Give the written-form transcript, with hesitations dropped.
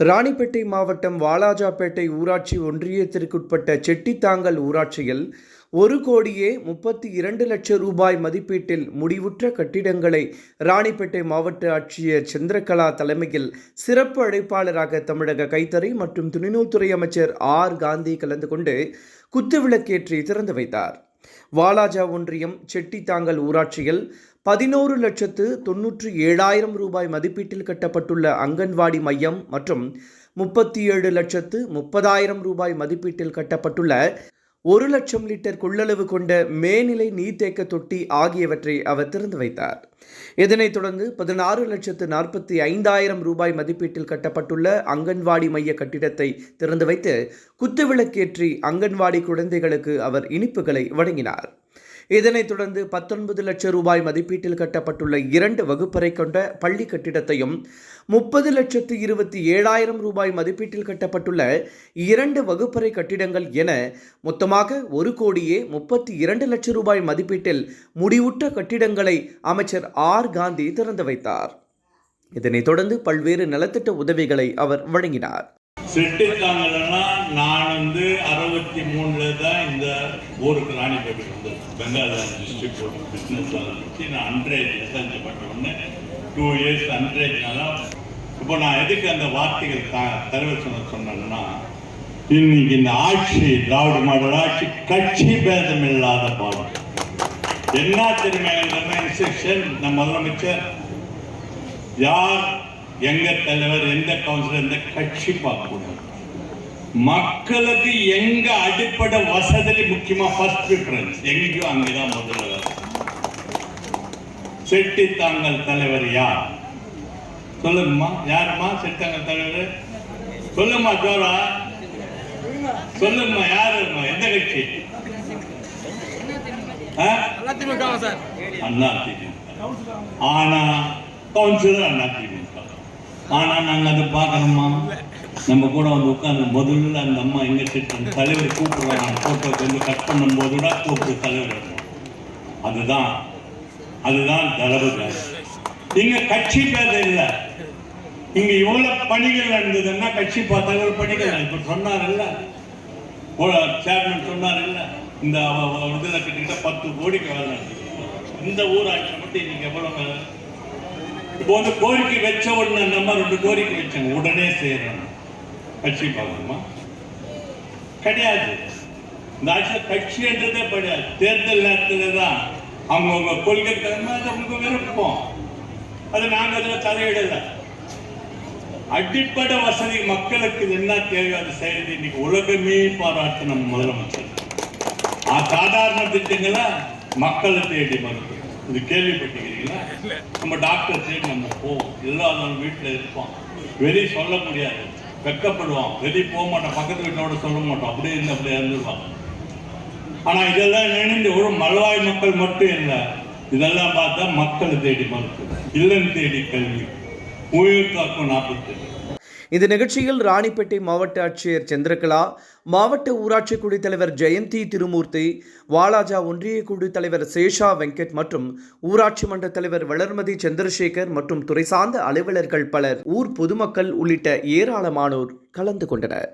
ராணிப்பேட்டை மாவட்டம் வாலாஜாபேட்டை ஊராட்சி ஒன்றியத்திற்குட்பட்ட செட்டித்தாங்கல் ஊராட்சியில் 1,32,00,000 ரூபாய் மதிப்பீட்டில் முடிவுற்ற கட்டிடங்களை ராணிப்பேட்டை மாவட்ட ஆட்சியர் சந்திரகலா தலைமையில் சிறப்பு அழைப்பாளராக தமிழக கைத்தறி மற்றும் துணிநூல்துறை அமைச்சர் ஆர் காந்தி கலந்து கொண்டு குத்துவிளக்கேற்றி திறந்து வைத்தார். வாலாஜா ஒன்றியம் செட்டித்தாங்கல் ஊராட்சியில் 11,97,000 ரூபாய் மதிப்பீட்டில் கட்டப்பட்டுள்ள அங்கன்வாடி மையம் மற்றும் 37,30,000 ரூபாய் மதிப்பீட்டில் கட்டப்பட்டுள்ள 1,00,000 லிட்டர் கொள்ளளவு கொண்ட மேல்நிலை நீர்த்தேக்க தொட்டி ஆகியவற்றை அவர் திறந்து வைத்தார். இதனைத் தொடர்ந்து 16,45,000 ரூபாய் மதிப்பீட்டில் கட்டப்பட்டுள்ள அங்கன்வாடி மைய கட்டிடத்தை திறந்து வைத்து குத்துவிளக்கேற்றி அங்கன்வாடி குழந்தைகளுக்கு அவர் இனிப்புகளை வழங்கினார். இதனைத் தொடர்ந்து 19 லட்சம் ரூபாய் மதிப்பீட்டில் கட்டப்பட்டுள்ள 2 வகுப்பறை கொண்ட பள்ளி கட்டிடத்தையும் 30,27,000 ரூபாய் மதிப்பீட்டில் கட்டப்பட்டுள்ள 2 வகுப்பறை கட்டிடங்கள் என மொத்தமாக 1,32,00,000 ரூபாய் மதிப்பீட்டில் முடிவுற்ற கட்டிடங்களை அமைச்சர் ஆர் காந்தி திறந்து வைத்தார். இதனைத் தொடர்ந்து பல்வேறு நலத்திட்ட உதவிகளை அவர் வழங்கினார். செட்டித்தாங்கல்னா நான் 63 தான் இந்த ஊருக்கு ராணிப்பேட்டை வந்தது. பெங்கால் டிஸ்ட்ரிக்ட் ஒரு பிஸ்னஸ் ஆரம்பிச்சு நான் அன்ரேஜ் எஸ்எல்சி பண்ண உடனே 2 இயர்ஸ் அன்ரேஜ்னால இப்போ நான் எதுக்கு அந்த வார்த்தைகள் தலைவர் சொன்னேன்னா, இன்னைக்கு இந்த ஆட்சி திராவிட மாடல் ஆட்சி கட்சி பேதம் இல்லாத பாடு என்ன தெரியுமா இன்ஸ்ட்ரக்ஷன் நம்ம முதலமைச்சர் யார் எங்க தலைவர் எந்த கவுன்சிலர் எந்த கட்சி பார்க்கக்கூடாது. மக்களுக்கு எங்க அடிப்படை வசதி முக்கியமா ஃபர்ஸ்ட் ப்ரிஃபரன்ஸ் எங்கேயும் அங்கேதான் முதல்ல. செட்டித்தாங்கல் தலைவர் யார் சொல்லுங்கம்மா? யாருமா செட்டித்தாங்கல் தலைவர்? சொல்லுமா ஜோரா சொல்லுங்கம்மா. யாருமா? எந்த கட்சி? அண்ணா திமுக. ஆனா கவுன்சிலர் அண்ணா திமுக. ஆனா நாங்க அதை பார்க்கணுமா? நம்ம கூட வந்து உட்காந்து முதல்ல அந்த அம்மா எங்க திட்டம் தலைவர் கூப்பிடுறாங்க, போட்டோக்கு கட் பண்ணும் போது கூட கூப்பிட்டு தலைவர். அதுதான் தளபதி. இங்க கட்சி பேதம் இல்லை. இங்க இவ்வளவு பணிகள் நடந்ததுன்னா கட்சி தலைவர் பணிகள் இப்ப சொன்னார் இல்ல, சேர்மன் சொன்னார் இல்ல, இந்த விடுதலை கிட்ட 10 கோடிக்கு வேலை நடந்தது. இந்த ஊராட்சி மட்டும் இன்னைக்கு எவ்வளவு இப்போ கோரிக்கை வச்ச உடனே நம்ம 2 கோரிக்கை வச்சாங்க, உடனே செய்யறாங்க. கட்சி பார்க்கணுமா? கிடையாது. இந்த ஆட்சியில கட்சின்றதே கிடையாது. தேர்தல் நேரத்தில் தான் அவங்கவுங்க கொள்கை அவங்க விருப்பம். அது நாங்கள் அதில் தலையிடல. அடிப்படை வசதி மக்களுக்கு என்ன தேவை அது செய்யறது இன்னைக்கு உலகமே பாராட்டு நம்ம முதலமைச்சர். சாதாரண திட்டங்களை மக்களை தேடி மருத்துவம் இது கேள்விப்பட்டிருக்கீங்களா? நம்ம டாக்டர் தேடி நம்ம போவோம், எல்லாரும் வீட்டில் இருப்போம், வெளியே சொல்ல முடியாது, வெக்கப்படுவோம், வெளியே போக மாட்டோம், பக்கத்து வீட்டோட சொல்ல மாட்டோம், அப்படியே இருந்து அப்படியே இருந்துருவாங்க. ஆனால் இதெல்லாம் நினைந்து ஒரு மல்வாய் மக்கள் மட்டும் இல்லை, இதெல்லாம் பார்த்தா மக்களை தேடி மருத்துவம், இல்லம் தேடி கல்வி, உயிர் காக்கும் 40. இந்த நிகழ்ச்சியில் ராணிப்பேட்டை மாவட்ட ஆட்சியர் சந்திரகலா, மாவட்ட ஊராட்சி குழு தலைவர் ஜெயந்தி திருமூர்த்தி, வாலாஜா ஒன்றிய குழு தலைவர் சேஷா வெங்கட் மற்றும் ஊராட்சி மன்ற தலைவர் வளர்மதி சந்திரசேகர் மற்றும் துறை சார்ந்த அலுவலர்கள் பலர், ஊர் பொதுமக்கள் உள்ளிட்ட ஏராளமானோர் கலந்து கொண்டனர்.